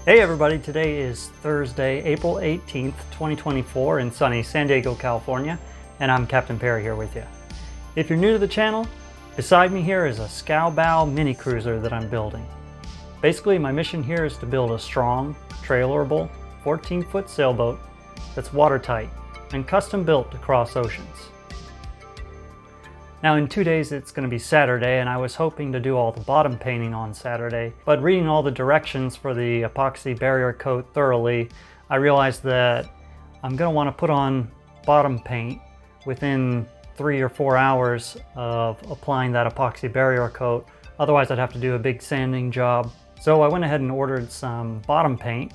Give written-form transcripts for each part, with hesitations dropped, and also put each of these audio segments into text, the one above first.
Hey everybody, today is Thursday, April 18th, 2024 in sunny San Diego, California, and I'm Captain Perry here with you. If you're new to the channel, beside me here is a Scow Bow Mini-Cruiser that I'm building. Basically, my mission here is to build a strong, trailerable, 14-foot sailboat that's watertight and custom built to cross oceans. Now in 2 days it's going to be Saturday, and I was hoping to do all the bottom painting on Saturday, but reading all the directions for the epoxy barrier coat thoroughly, I realized that I'm going to want to put on bottom paint within 3 or 4 hours of applying that epoxy barrier coat. Otherwise I'd have to do a big sanding job. So I went ahead and ordered some bottom paint,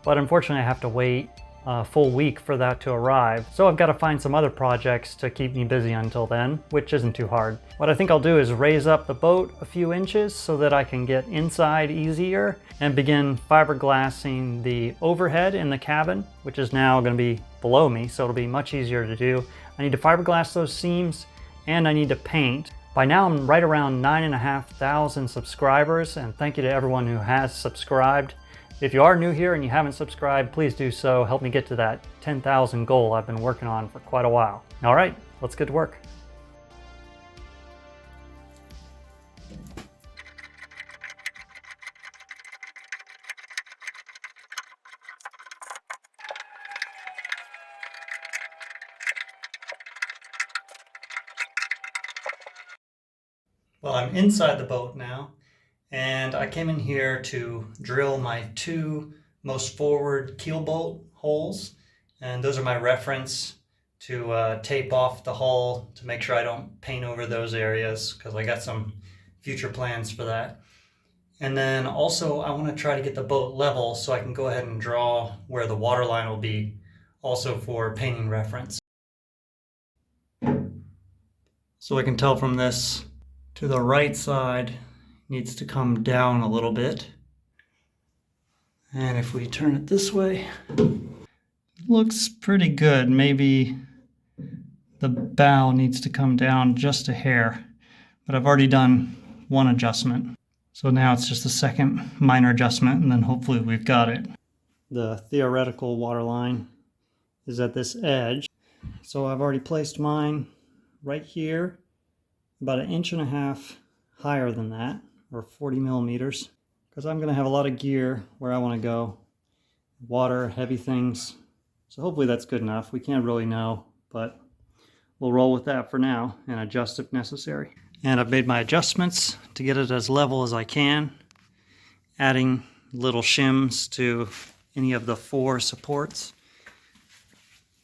but unfortunately I have to wait a full week for that to arrive. So I've got to find some other projects to keep me busy until then, which isn't too hard. What I think I'll do is raise up the boat a few inches so that I can get inside easier and begin fiberglassing the overhead in the cabin, which is now going to be below me, so it'll be much easier to do. I need to fiberglass those seams and I need to paint. By now I'm right around 9,500 subscribers, and thank you to everyone who has subscribed. If you are new here and you haven't subscribed, please do so. Help me get to that 10,000 goal I've been working on for quite a while. All right, let's get to work. Well, I'm inside the boat now, and I came in here to drill my 2 most forward keel bolt holes, and those are my reference to tape off the hull to make sure I don't paint over those areas, because I got some future plans for that. And then also I want to try to get the boat level so I can go ahead and draw where the waterline will be, also for painting reference. So I can tell from this, to the right side needs to come down a little bit. And if we turn it this way, it looks pretty good. Maybe the bow needs to come down just a hair, but I've already done one adjustment. So now it's just a second minor adjustment, and then hopefully we've got it. The theoretical waterline is at this edge. So I've already placed mine right here, about 1.5 inches higher than that, or 40 millimeters, because I'm going to have a lot of gear where I want to go. Water, heavy things. So hopefully that's good enough. We can't really know, but we'll roll with that for now and adjust if necessary. And I've made my adjustments to get it as level as I can, adding little shims to any of the 4 supports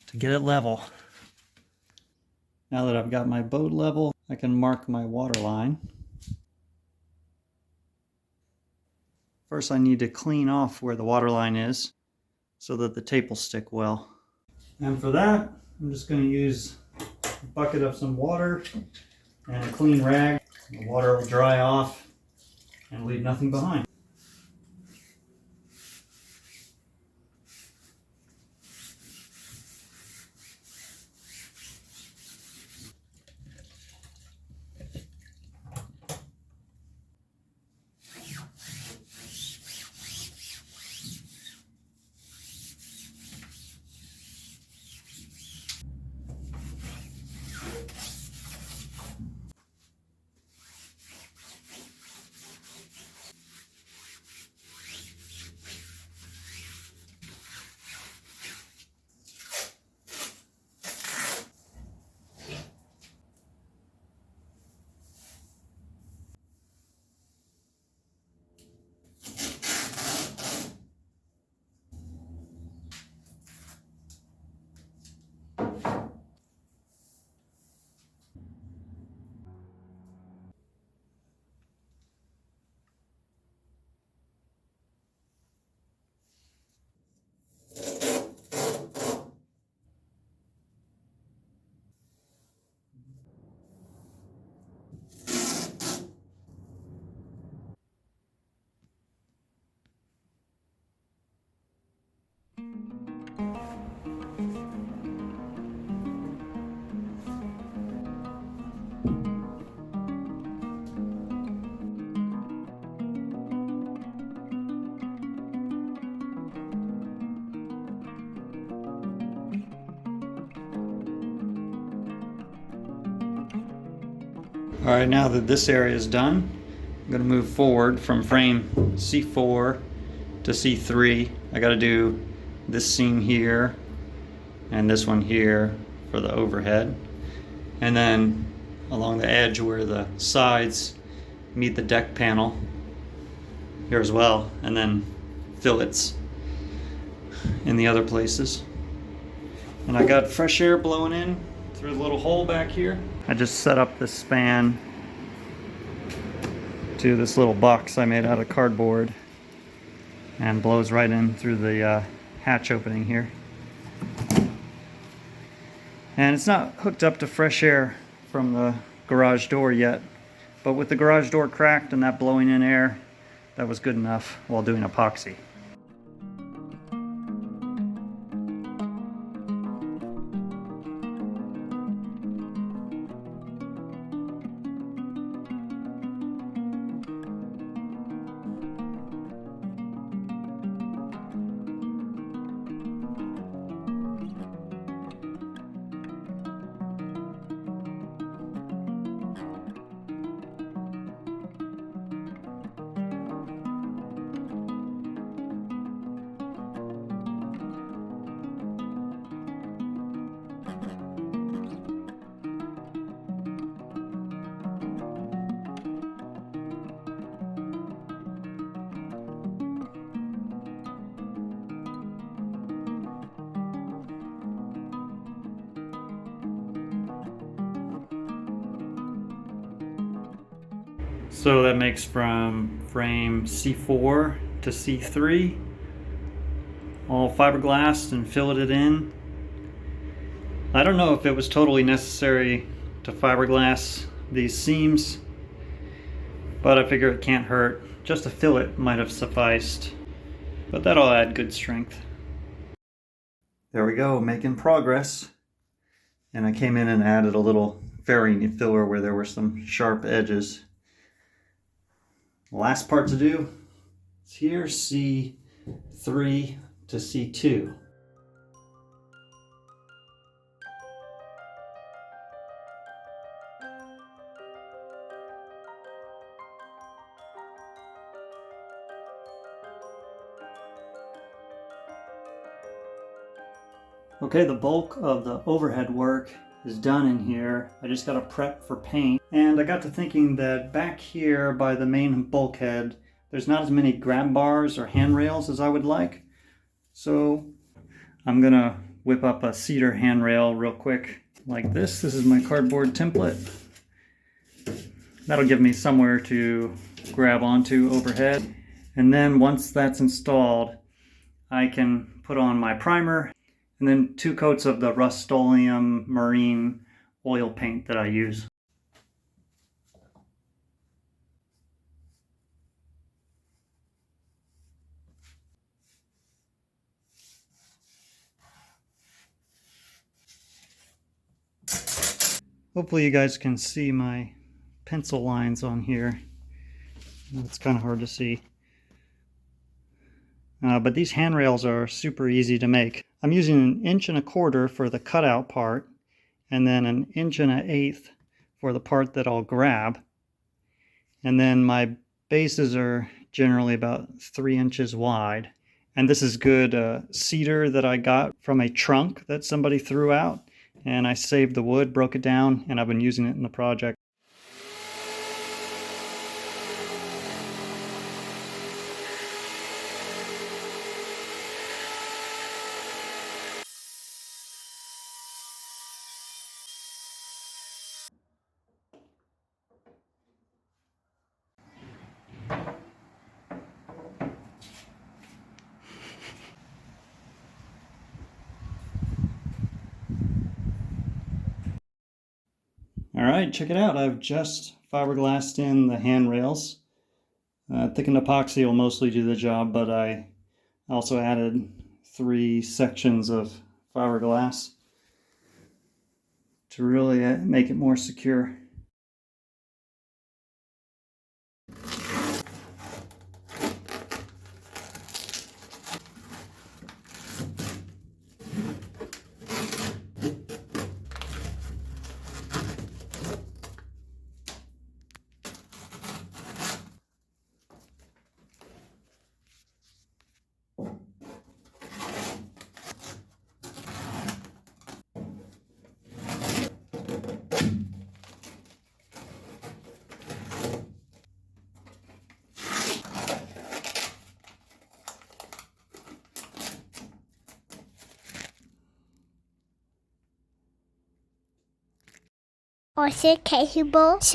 to get it level. Now that I've got my boat level, I can mark my water line. First I need to clean off where the water line is so that the tape will stick well. And for that, I'm just going to use a bucket of some water and a clean rag. The water will dry off and leave nothing behind. All right, now that this area is done, I'm going to move forward from frame C4 to C3. I got to do this seam here and this one here for the overhead, and then along the edge where the sides meet the deck panel here as well, and then fillets in the other places. And I got fresh air blowing in through the little hole back here. I just set up this span to this little box I made out of cardboard and blows right in through the hatch opening here. And it's not hooked up to fresh air from the garage door yet, but with the garage door cracked and that blowing in air, that was good enough while doing epoxy. So that makes from frame C4 to C3, all fiberglassed and filleted in. I don't know if it was totally necessary to fiberglass these seams, but I figure it can't hurt. Just a fillet might have sufficed, but that'll add good strength. There we go, making progress. And I came in and added a little fairing filler where there were some sharp edges. Last part to do is here, C3 to C2. Okay, the bulk of the overhead work is done in here. I just got to prep for paint. And I got to thinking that back here by the main bulkhead, there's not as many grab bars or handrails as I would like. So I'm gonna whip up a cedar handrail real quick like this. This is my cardboard template. That'll give me somewhere to grab onto overhead. And then once that's installed, I can put on my primer and then 2 coats of the Rust-Oleum marine oil paint that I use. Hopefully you guys can see my pencil lines on here. It's kind of hard to see. But these handrails are super easy to make. I'm using 1.25 inches for the cutout part, and then 1 1/8 for the part that I'll grab. And then my bases are generally about 3 inches wide. And this is good cedar that I got from a trunk that somebody threw out. And I saved the wood, broke it down, and I've been using it in the project. Alright, check it out. I've just fiberglassed in the handrails. Thickened epoxy will mostly do the job, but I also added 3 sections of fiberglass to really make it more secure. Sailboat.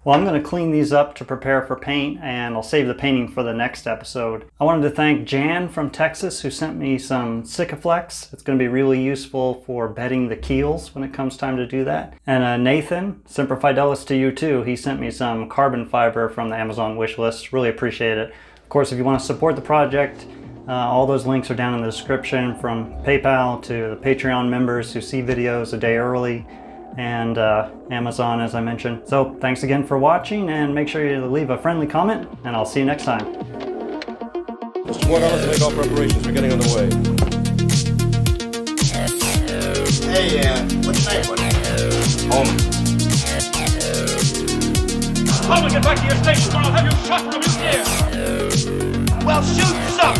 Well, I'm going to clean these up to prepare for paint, and I'll save the painting for the next episode. I wanted to thank Jan from Texas who sent me some Sikaflex. It's going to be really useful for bedding the keels when it comes time to do that. And Nathan, Semper Fidelis to you too. He sent me some carbon fiber from the Amazon wish list. Really appreciate it. Of course, if you want to support the project, all those links are down in the description, from PayPal to the Patreon members who see videos a day early, and Amazon, as I mentioned. So thanks again for watching, and make sure you leave a friendly comment, and I'll see you next time. Let's work on to make all preparations for getting on the way. Hey, what's your name, buddy? Home. Come get back to your station or I'll have you shot from his ear! Well, shoot some!